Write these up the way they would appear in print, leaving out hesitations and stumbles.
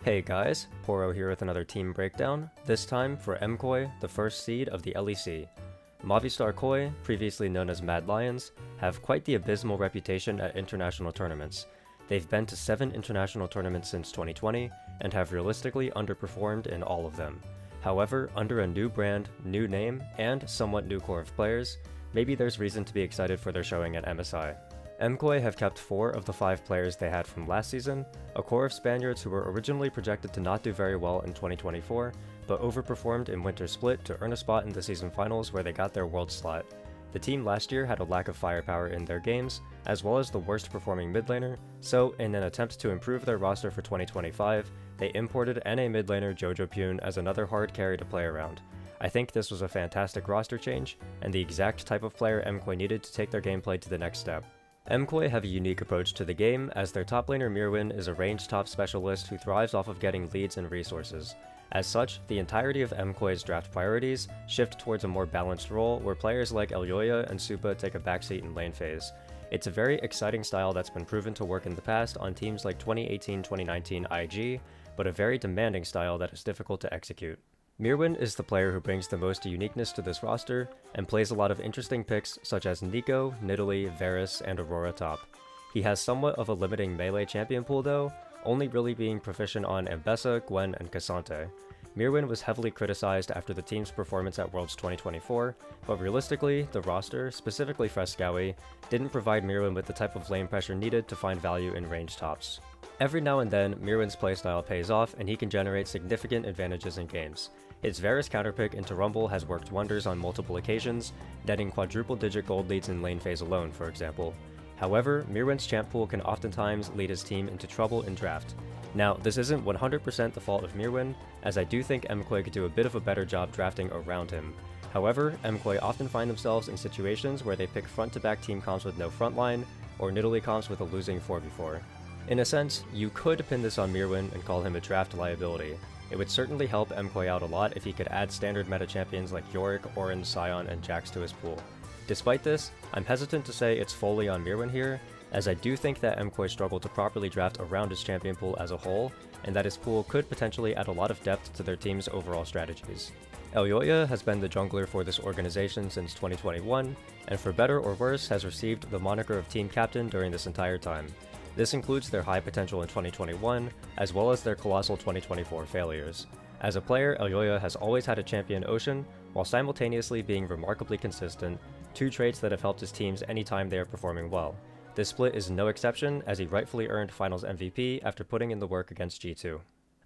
Hey guys, Poro here with another team breakdown, this time for MKOI, the first seed of the LEC. Movistar Koi, previously known as Mad Lions, have quite the abysmal reputation at international tournaments. They've been to 7 international tournaments since 2020, and have realistically underperformed in all of them. However, under a new brand, new name, and somewhat new core of players, maybe there's reason to be excited for their showing at MSI. MKOI have kept 4 of the 5 players they had from last season, a core of Spaniards who were originally projected to not do very well in 2024, but overperformed in Winter Split to earn a spot in the season finals where they got their world slot. The team last year had a lack of firepower in their games, as well as the worst performing mid laner, so in an attempt to improve their roster for 2025, they imported NA mid laner Jojo Pune as another hard carry to play around. I think this was a fantastic roster change, and the exact type of player MKOI needed to take their gameplay to the next step. MKOI have a unique approach to the game, as their top laner Mirwin is a ranged top specialist who thrives off of getting leads and resources. As such, the entirety of MKOI's draft priorities shift towards a more balanced role where players like Elyoya and Supa take a backseat in lane phase. It's a very exciting style that's been proven to work in the past on teams like 2018-2019 IG, but a very demanding style that is difficult to execute. Mirwin is the player who brings the most uniqueness to this roster, and plays a lot of interesting picks such as Nico, Nidalee, Varus, and Aurora top. He has somewhat of a limiting melee champion pool though, only really being proficient on Ambessa, Gwen, and Cassante. Mirwin was heavily criticized after the team's performance at Worlds 2024, but realistically, the roster, specifically Fresskowy, didn't provide Mirwin with the type of lane pressure needed to find value in ranged tops. Every now and then, Mirwin's playstyle pays off and he can generate significant advantages in games. His Varus counterpick into Rumble has worked wonders on multiple occasions, netting quadruple-digit gold leads in lane phase alone, for example. However, Mirwin's champ pool can oftentimes lead his team into trouble in draft. Now, this isn't 100% the fault of Mirwin, as I do think MKOI could do a bit of a better job drafting around him. However, MKOI often find themselves in situations where they pick front-to-back team comps with no frontline, or Nidalee comps with a losing 4v4. In a sense, you could pin this on Mirwin and call him a draft liability. It would certainly help MKOI out a lot if he could add standard meta champions like Yorick, Orin, Sion, and Jax to his pool. Despite this, I'm hesitant to say it's fully on Mirwin here, as I do think that MKOI struggled to properly draft around his champion pool as a whole, and that his pool could potentially add a lot of depth to their team's overall strategies. Elyoya has been the jungler for this organization since 2021, and for better or worse has received the moniker of team captain during this entire time. This includes their high potential in 2021, as well as their colossal 2024 failures. As a player, Elyoya has always had a champion Ocean, while simultaneously being remarkably consistent, 2 traits that have helped his teams anytime they are performing well. This split is no exception, as he rightfully earned Finals MVP after putting in the work against G2.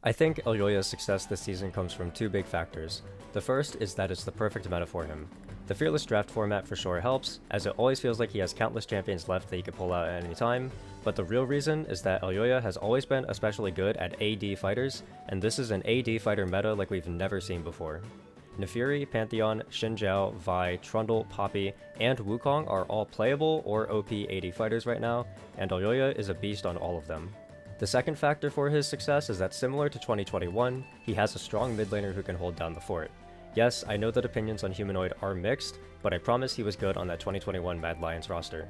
I think Elyoya's success this season comes from 2 big factors. The first is that it's the perfect meta for him. The Fearless draft format for sure helps, as it always feels like he has countless champions left that he could pull out at any time, but the real reason is that Elyoya has always been especially good at AD fighters, and this is an AD fighter meta like we've never seen before. Nefiri, Pantheon, Xin Zhao, Vi, Trundle, Poppy, and Wukong are all playable or OP AD fighters right now, and Elyoya is a beast on all of them. The second factor for his success is that similar to 2021, he has a strong mid laner who can hold down the fort. Yes, I know that opinions on Humanoid are mixed, but I promise he was good on that 2021 Mad Lions roster.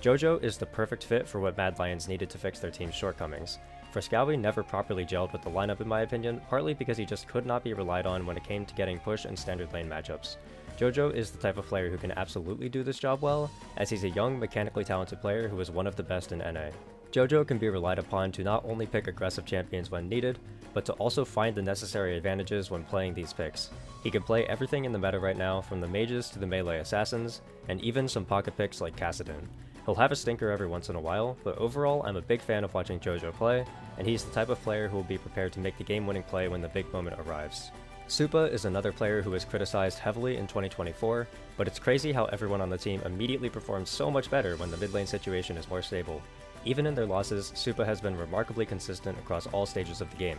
Jojo is the perfect fit for what Mad Lions needed to fix their team's shortcomings. Fresskowy never properly gelled with the lineup in my opinion, partly because he just could not be relied on when it came to getting push and standard lane matchups. Jojo is the type of player who can absolutely do this job well, as he's a young, mechanically talented player who is one of the best in NA. Jojo can be relied upon to not only pick aggressive champions when needed, but to also find the necessary advantages when playing these picks. He can play everything in the meta right now, from the mages to the melee assassins, and even some pocket picks like Kassadin. He'll have a stinker every once in a while, but overall I'm a big fan of watching Jojo play, and he's the type of player who will be prepared to make the game-winning play when the big moment arrives. Supa is another player who was criticized heavily in 2024, but it's crazy how everyone on the team immediately performs so much better when the mid lane situation is more stable. Even in their losses, Supa has been remarkably consistent across all stages of the game.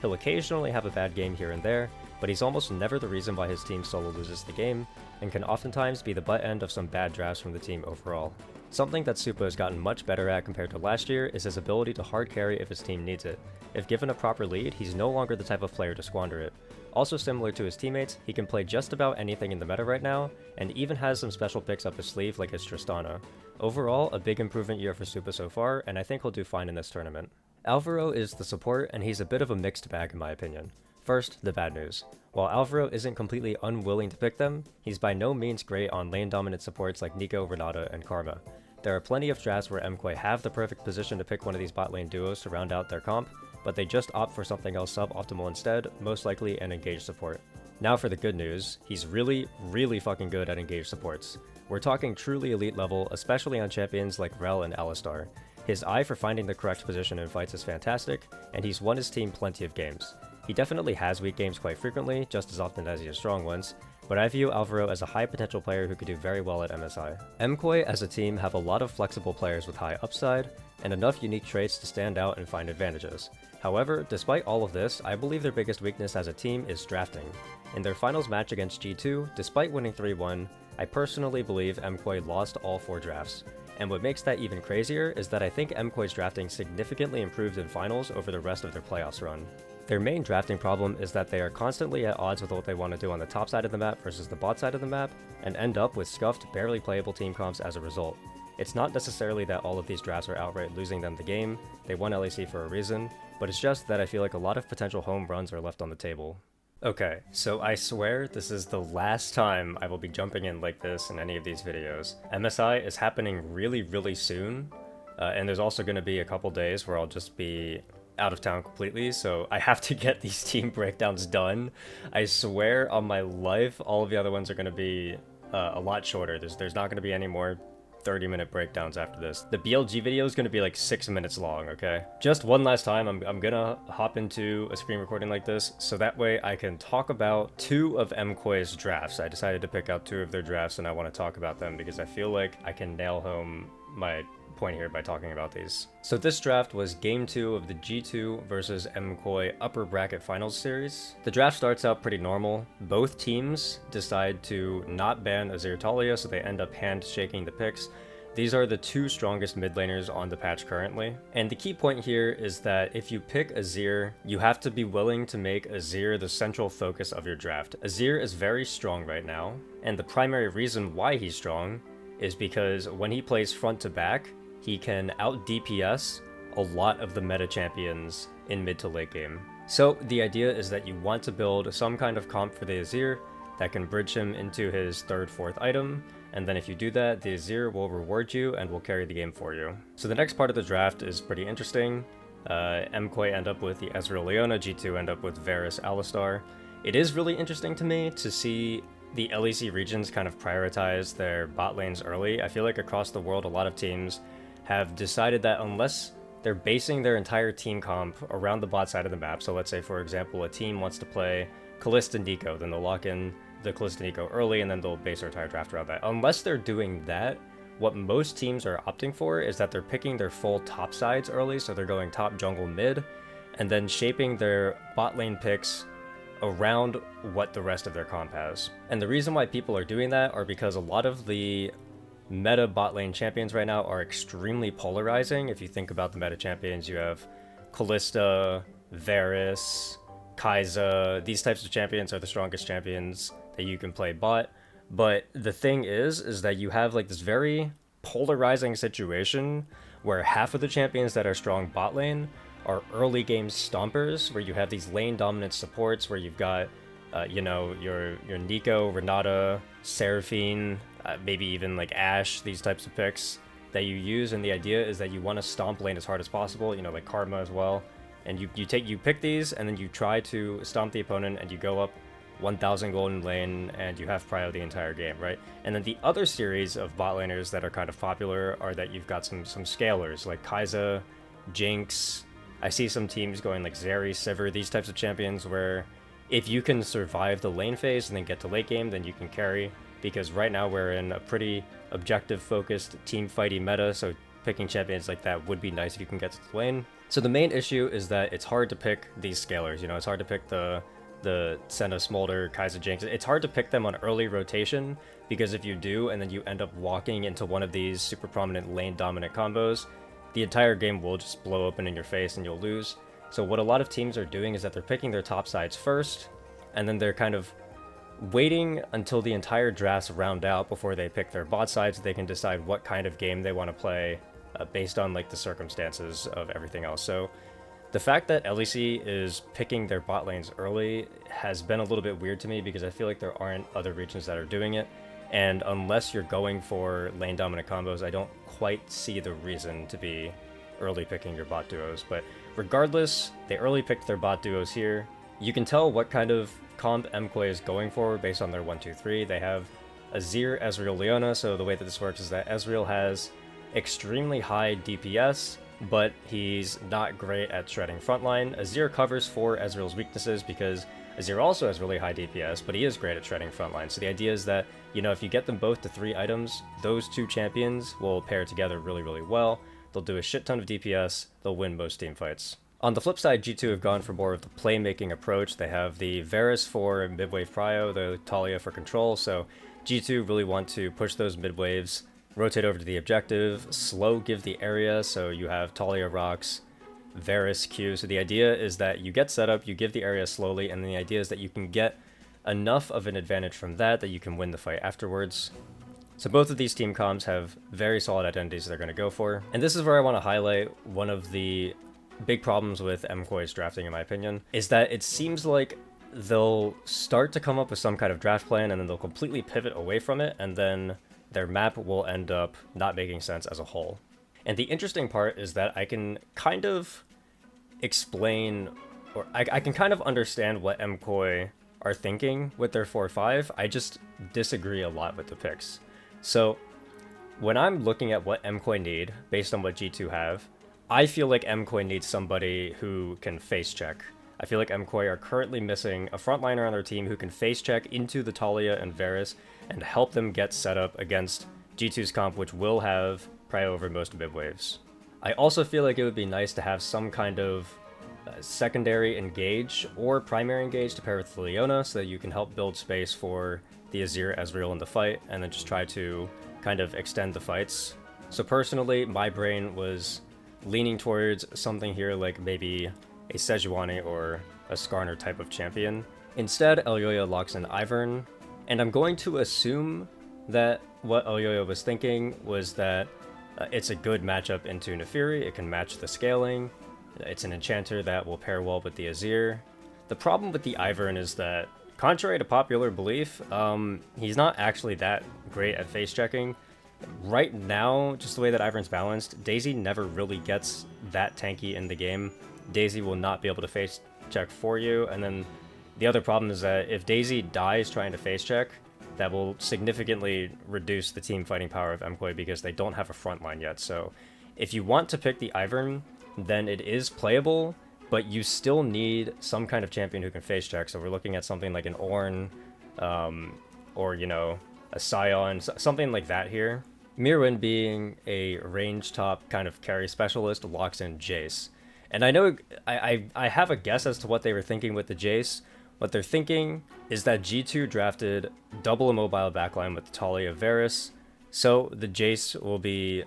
He'll occasionally have a bad game here and there, but he's almost never the reason why his team solo loses the game, and can oftentimes be the butt end of some bad drafts from the team overall. Something that Supa has gotten much better at compared to last year is his ability to hard carry if his team needs it. If given a proper lead, he's no longer the type of player to squander it. Also similar to his teammates, he can play just about anything in the meta right now, and even has some special picks up his sleeve like his Tristana. Overall, a big improvement year for Supa so far, and I think he'll do fine in this tournament. Alvaro is the support, and he's a bit of a mixed bag in my opinion. First, the bad news. While Alvaro isn't completely unwilling to pick them, he's by no means great on lane dominant supports like Nico, Renata, and Karma. There are plenty of drafts where MKOI have the perfect position to pick one of these bot lane duos to round out their comp, but they just opt for something else suboptimal instead, most likely an engaged support. Now for the good news, he's really fucking good at engaged supports. We're talking truly elite level, especially on champions like Rel and Alistar. His eye for finding the correct position in fights is fantastic, and he's won his team plenty of games. He definitely has weak games quite frequently, just as often as he has strong ones, but I view Alvaro as a high potential player who could do very well at MSI. MKOI as a team have a lot of flexible players with high upside, and enough unique traits to stand out and find advantages. However, despite all of this, I believe their biggest weakness as a team is drafting. In their finals match against G2, despite winning 3-1, I personally believe MKOI lost all 4 drafts. And what makes that even crazier is that I think MKOI's drafting significantly improved in finals over the rest of their playoffs run. Their main drafting problem is that they are constantly at odds with what they want to do on the top side of the map versus the bot side of the map, and end up with scuffed, barely playable team comps as a result. It's not necessarily that all of these drafts are outright losing them the game, they won LEC for a reason, but it's just that I feel like a lot of potential home runs are left on the table. Okay, so I swear this is the last time I will be jumping in like this in any of these videos. MSI is happening really soon, and there's also going to be a couple days where I'll just be out of town completely, so I have to get these team breakdowns done. I swear on my life, all of the other ones are going to be a lot shorter. There's not going to be any more 30-minute breakdowns after this. The BLG video is going to be like 6 minutes long, okay? Just one last time, I'm gonna hop into a screen recording like this, so that way I can talk about 2 of MKOI's drafts. I decided to pick out 2 of their drafts, and I want to talk about them because I feel like I can nail home my point here by talking about these. So this draft was game 2 of the G2 versus MKOI upper bracket finals series. The draft starts out pretty normal. Both teams decide to not ban Azir Talia, so they end up handshaking the picks. These are the 2 strongest mid laners on the patch currently. And the key point here is that if you pick Azir, you have to be willing to make Azir the central focus of your draft. Azir is very strong right now, and the primary reason why he's strong is because when he plays front to back, he can out DPS a lot of the meta champions in mid to late game. So the idea is that you want to build some kind of comp for the Azir that can bridge him into his 3rd, 4th item, and then if you do that, the Azir will reward you and will carry the game for you. So the next part of the draft is pretty interesting. MKOI end up with the Ezreal Leona, G2 end up with Varus Alistar. It is really interesting to me to see the LEC regions kind of prioritize their bot lanes early. I feel like across the world, a lot of teams have decided that unless they're basing their entire team comp around the bot side of the map, so let's say for example a team wants to play Kalista Nico, then they'll lock in the Kalista Nico early and then they'll base their entire draft around that. Unless they're doing that, what most teams are opting for is that they're picking their full top sides early, so they're going top, jungle, mid, and then shaping their bot lane picks around what the rest of their comp has. And the reason why people are doing that are because a lot of the meta bot lane champions right now are extremely polarizing. If you think about the meta champions, you have Kalista, Varus, Kai'Sa. These types of champions are the strongest champions that you can play bot. But the thing is that you have like this very polarizing situation where half of the champions that are strong bot lane are early game stompers, where you have these lane dominant supports where you've got your Nico, Renata, Seraphine, maybe even like Ashe, these types of picks that you use, and the idea is that you want to stomp lane as hard as possible, like Karma as well, and you pick these and then you try to stomp the opponent and you go up 1000 gold in lane and you have prio the entire game, right? And then the other series of bot laners that are kind of popular are that you've got some scalers like Kai'Sa, Jinx. I see some teams going like Zeri, Sivir, these types of champions where if you can survive the lane phase and then get to late game, then you can carry, because right now we're in a pretty objective-focused team fighty meta, so picking champions like that would be nice if you can get to the lane. So the main issue is that it's hard to pick these scalers, it's hard to pick the Senna, Smolder, Kai'Sa, Jinx. It's hard to pick them on early rotation, because if you do, and then you end up walking into one of these super prominent lane-dominant combos, the entire game will just blow open in your face and you'll lose. So what a lot of teams are doing is that they're picking their top sides first, and then they're kind of waiting until the entire drafts round out before they pick their bot sides so they can decide what kind of game they want to play based on like the circumstances of everything else. So The fact that LEC is picking their bot lanes early has been a little bit weird to me because I feel like there aren't other regions that are doing it. And unless you're going for lane dominant combos, I don't quite see the reason to be early picking your bot duos. But regardless, they early picked their bot duos here. You can tell what kind of comp MKOI is going for based on their 1-2-3. They have Azir, Ezreal, Leona, so the way that this works is that Ezreal has extremely high DPS, but he's not great at shredding frontline. Azir covers for Ezreal's weaknesses because Azir also has really high DPS, but he is great at shredding frontline. So the idea is that, you know, if you get them both to 3 items, those 2 champions will pair together really, really well. They'll do a shit ton of DPS, they'll win most team fights. On the flip side, G2 have gone for more of the playmaking approach. They have the Varus for mid-wave prio, the Talia for control, so G2 really want to push those mid-waves, rotate over to the objective, slow give the area, so you have Talia rocks, Varus Q. So the idea is that you get set up, you give the area slowly, and the idea is that you can get enough of an advantage from that you can win the fight afterwards. So both of these team comps have very solid identities they're going to go for. And this is where I want to highlight one of the big problems with MKOI's drafting, in my opinion, is that it seems like they'll start to come up with some kind of draft plan and then they'll completely pivot away from it, and then their map will end up not making sense as a whole. And the interesting part is that I can kind of explain, or I can kind of understand what MKOI are thinking with their 4-5. I just disagree a lot with the picks. So when I'm looking at what MKOI need based on what G2 have, I feel like MKOI needs somebody who can face check. I feel like MKOI are currently missing a frontliner on their team who can face check into the Talia and Varus and help them get set up against G2's comp, which will have prio over most mid waves. I also feel like it would be nice to have some kind of secondary engage or primary engage to pair with Leona so that you can help build space for the Azir, Ezreal in the fight, and then just try to kind of extend the fights. So personally, my brain was leaning towards something here like maybe a Sejuani or a Skarner type of champion. Instead, Elyoya locks in Ivern, and I'm going to assume that what Elyoya was thinking was that it's a good matchup into Naafiri, it can match the scaling, it's an enchanter that will pair well with the Azir. The problem with the Ivern is that, contrary to popular belief, he's not actually that great at face checking. Right now, just the way that Ivern's balanced, Daisy never really gets that tanky in the game. Daisy will not be able to face check for you, and then the other problem is that if Daisy dies trying to face check, that will significantly reduce the team fighting power of MKOI because they don't have a front line yet. So if you want to pick the Ivern, then it is playable, but you still need some kind of champion who can face check. So we're looking at something like an Ornn, or, you know, a Sion, something like that here. Mirwin, being a range top kind of carry specialist, locks in Jace. And I know I have a guess as to what they were thinking with the Jace. What they're thinking is that G2 drafted double immobile backline with the Talia Varus, so the Jace will be,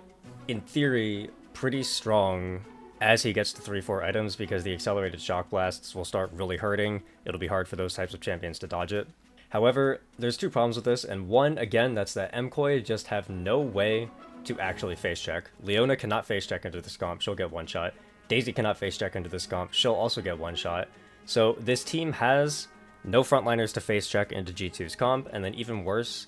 in theory, pretty strong as he gets to 3-4 items because the accelerated shock blasts will start really hurting. It'll be hard for those types of champions to dodge it. However, there's 2 problems with this, and one, again, that's that MKOI just have no way to actually face check. Leona cannot face check into this comp, she'll get one shot. Daisy cannot face check into this comp, she'll also get one shot. So this team has no frontliners to face check into G2's comp, and then even worse,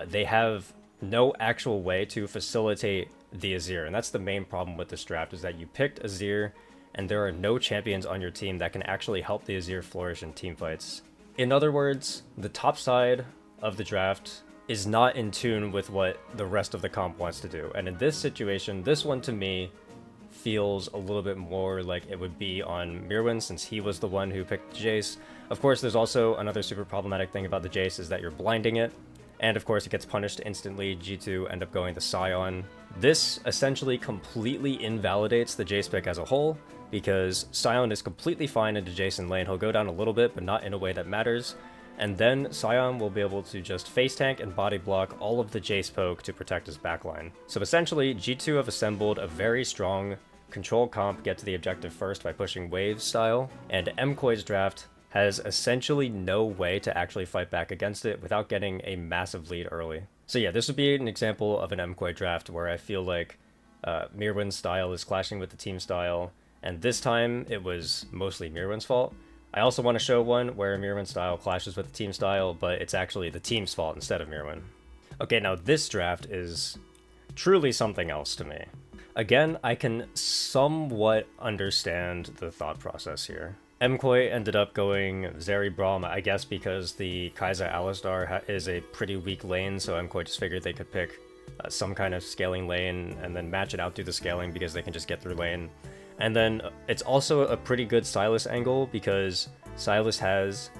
they have no actual way to facilitate the Azir. And that's the main problem with this draft, is that you picked Azir, and there are no champions on your team that can actually help the Azir flourish in teamfights. In other words, the top side of the draft is not in tune with what the rest of the comp wants to do. And in this situation, this one to me feels a little bit more like it would be on Mirwin, since he was the one who picked Jace. Of course, there's also another super problematic thing about the Jace, is that you're blinding it, and of course it gets punished instantly. G2 end up going to Sion. This essentially completely invalidates the Jace pick as a whole, because Sion is completely fine into Jace in lane. He'll go down a little bit, but not in a way that matters, and then Sion will be able to just face tank and body block all of the Jace poke to protect his backline. So essentially, G2 have assembled a very strong control comp, get to the objective first by pushing waves style, and MKOI's draft has essentially no way to actually fight back against it without getting a massive lead early. So yeah, this would be an example of an MKOI draft where I feel like Mirwin's style is clashing with the team style, and this time it was mostly Mirwen's fault. I also want to show one where Mirwen's style clashes with the team style, but it's actually the team's fault instead of Mirwen. Okay, now this draft is truly something else to me. Again, I can somewhat understand the thought process here. MKOI ended up going Zeri Braum, I guess because the Kai'Sa Alistar is a pretty weak lane, so MKOI just figured they could pick some kind of scaling lane and then match it out through the scaling because they can just get through lane. And then it's also a pretty good Sylas angle because Sylas has...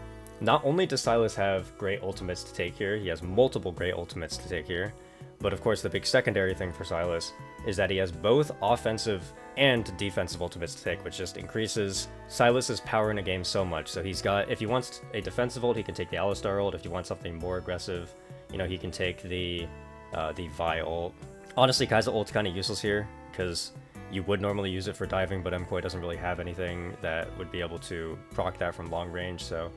Not only does Sylas have great ultimates to take here, he has multiple great ultimates to take here, but of course the big secondary thing for Sylas is that he has both offensive and defensive ultimates to take, which just increases Sylas's power in a game so much. So he's got, if he wants a defensive ult, he can take the Alistar ult. If he wants something more aggressive, you know, he can take the Vi ult. Honestly, Kai'Sa ult's kind of useless here, because you would normally use it for diving, but MKOI doesn't really have anything that would be able to proc that from long range, so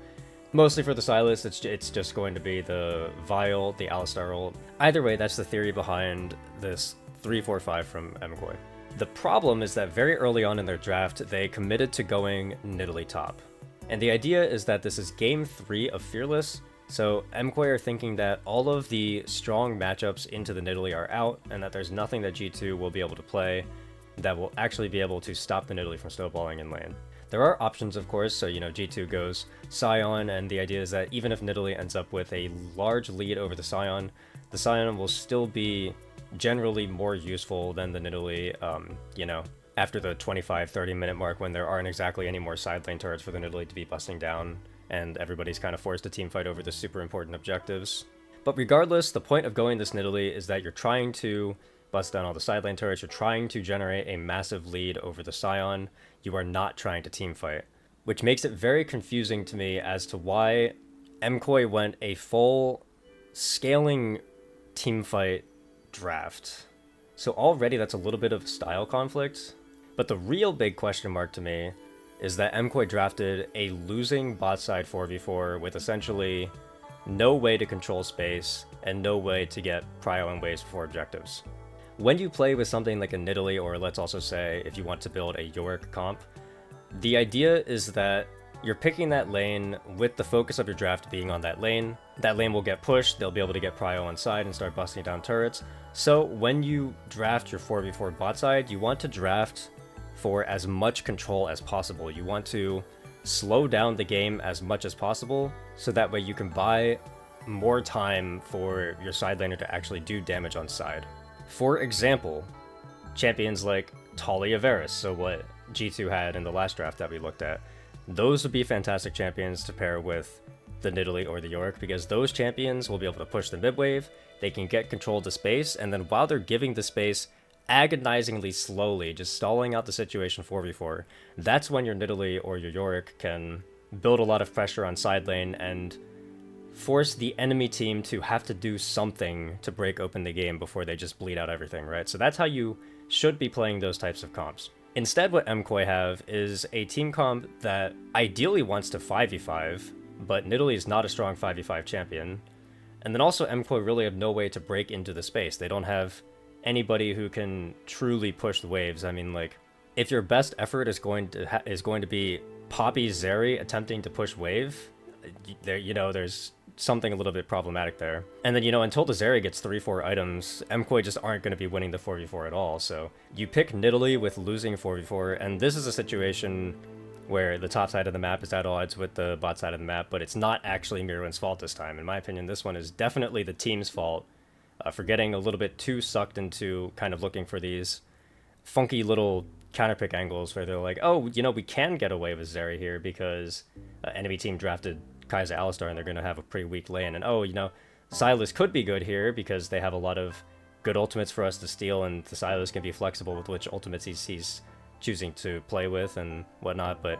mostly for the Sylas, it's just going to be the Vi ult, the Alistar ult. Either way, that's the theory behind this 3-4-5 from MKOI. The problem is that very early on in their draft, they committed to going Nidalee top. And the idea is that this is game 3 of Fearless, so MKOI are thinking that all of the strong matchups into the Nidalee are out, and that there's nothing that G2 will be able to play that will actually be able to stop the Nidalee from snowballing in lane. There are options, of course, so, you know, G2 goes Scion, and the idea is that even if Nidalee ends up with a large lead over the Scion will still be generally more useful than the Nidalee, you know, after the 25-30 minute mark when there aren't exactly any more side lane turrets for the Nidalee to be busting down, and everybody's kind of forced to teamfight over the super important objectives. But regardless, the point of going this Nidalee is that you're trying to bust down all the side lane turrets, you're trying to generate a massive lead over the Scion, you are not trying to teamfight. Which makes it very confusing to me as to why MKOI went a full scaling teamfight draft. So already that's a little bit of a style conflict, but the real big question mark to me is that MKOI drafted a losing bot side 4v4 with essentially no way to control space and no way to get prio and waves before objectives. When you play with something like a Nidalee, or let's also say if you want to build a Yorick comp, the idea is that you're picking that lane with the focus of your draft being on that lane. That lane will get pushed, they'll be able to get prio on side and start busting down turrets. So when you draft your 4v4 bot side, you want to draft for as much control as possible. You want to slow down the game as much as possible, so that way you can buy more time for your side laner to actually do damage on side. For example, champions like Talia Varus, so what G2 had in the last draft that we looked at, those would be fantastic champions to pair with the Nidalee or the Yorick, because those champions will be able to push the mid wave, they can get control of the space, and then while they're giving the space agonizingly slowly, just stalling out the situation 4v4, that's when your Nidalee or your Yorick can build a lot of pressure on side lane and force the enemy team to have to do something to break open the game before they just bleed out everything, right? So that's how you should be playing those types of comps. Instead, what MKOI have is a team comp that ideally wants to 5v5, but Nidalee is not a strong 5v5 champion. And then also MKOI really have no way to break into the space. They don't have anybody who can truly push the waves. I mean, like, if your best effort is going to be Poppy Zeri attempting to push wave, there, you know, there's something a little bit problematic there. And then, you know, until the Zeri gets 3-4 items, MKOI just aren't going to be winning the 4v4 at all. So you pick Nidalee with losing 4v4, and this is a situation where the top side of the map is at odds with the bot side of the map, but it's not actually Mirwen's fault this time. In my opinion, this one is definitely the team's fault for getting a little bit too sucked into kind of looking for these funky little counterpick angles where they're like, oh, you know, we can get away with Zeri here because enemy team drafted Kai'Sa Alistar and they're going to have a pretty weak lane. And oh, you know, Sylas could be good here because they have a lot of good ultimates for us to steal, and the Sylas can be flexible with which ultimates he's choosing to play with and whatnot. But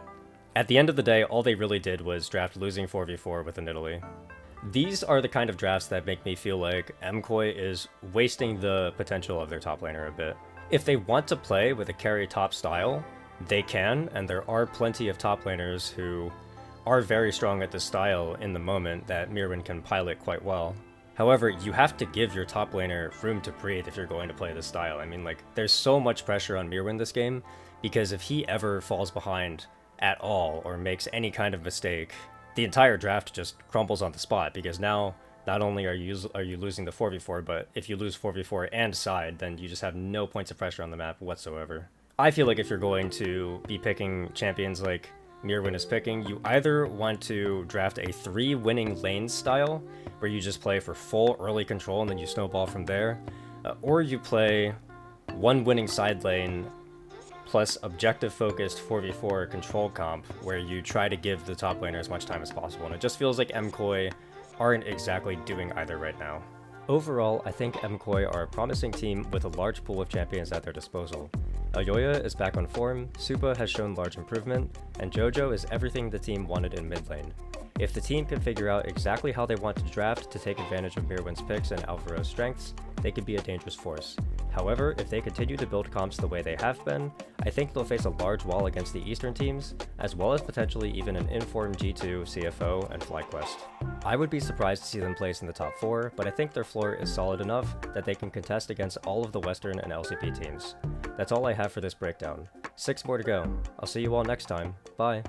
at the end of the day, all they really did was draft losing 4v4 with a Nidalee. These are the kind of drafts that make me feel like MKOI is wasting the potential of their top laner a bit. If they want to play with a carry top style, they can, and there are plenty of top laners who are very strong at this style in the moment that Mirwen can pilot quite well. However, you have to give your top laner room to breathe if you're going to play this style. I mean, like, there's so much pressure on Mirwen this game because if he ever falls behind at all or makes any kind of mistake, the entire draft just crumbles on the spot, because now not only are you losing the 4v4, but if you lose 4v4 and side, then you just have no points of pressure on the map whatsoever. I feel like if you're going to be picking champions like Mirwin is picking, you either want to draft a 3 winning lanes style, where you just play for full early control and then you snowball from there, or you play 1 winning side lane plus objective focused 4v4 control comp, where you try to give the top laner as much time as possible, and it just feels like MKOI aren't exactly doing either right now. Overall, I think MKOI are a promising team with a large pool of champions at their disposal. Ayoya is back on form, Supa has shown large improvement, and Jojo is everything the team wanted in mid lane. If the team can figure out exactly how they want to draft to take advantage of Mirwin's picks and Alvaro's strengths, they could be a dangerous force. However, if they continue to build comps the way they have been, I think they'll face a large wall against the Eastern teams, as well as potentially even an informed G2, CFO, and FlyQuest. I would be surprised to see them place in the top 4, but I think their floor is solid enough that they can contest against all of the Western and LCP teams. That's all I have for this breakdown. 6 more to go. I'll see you all next time. Bye.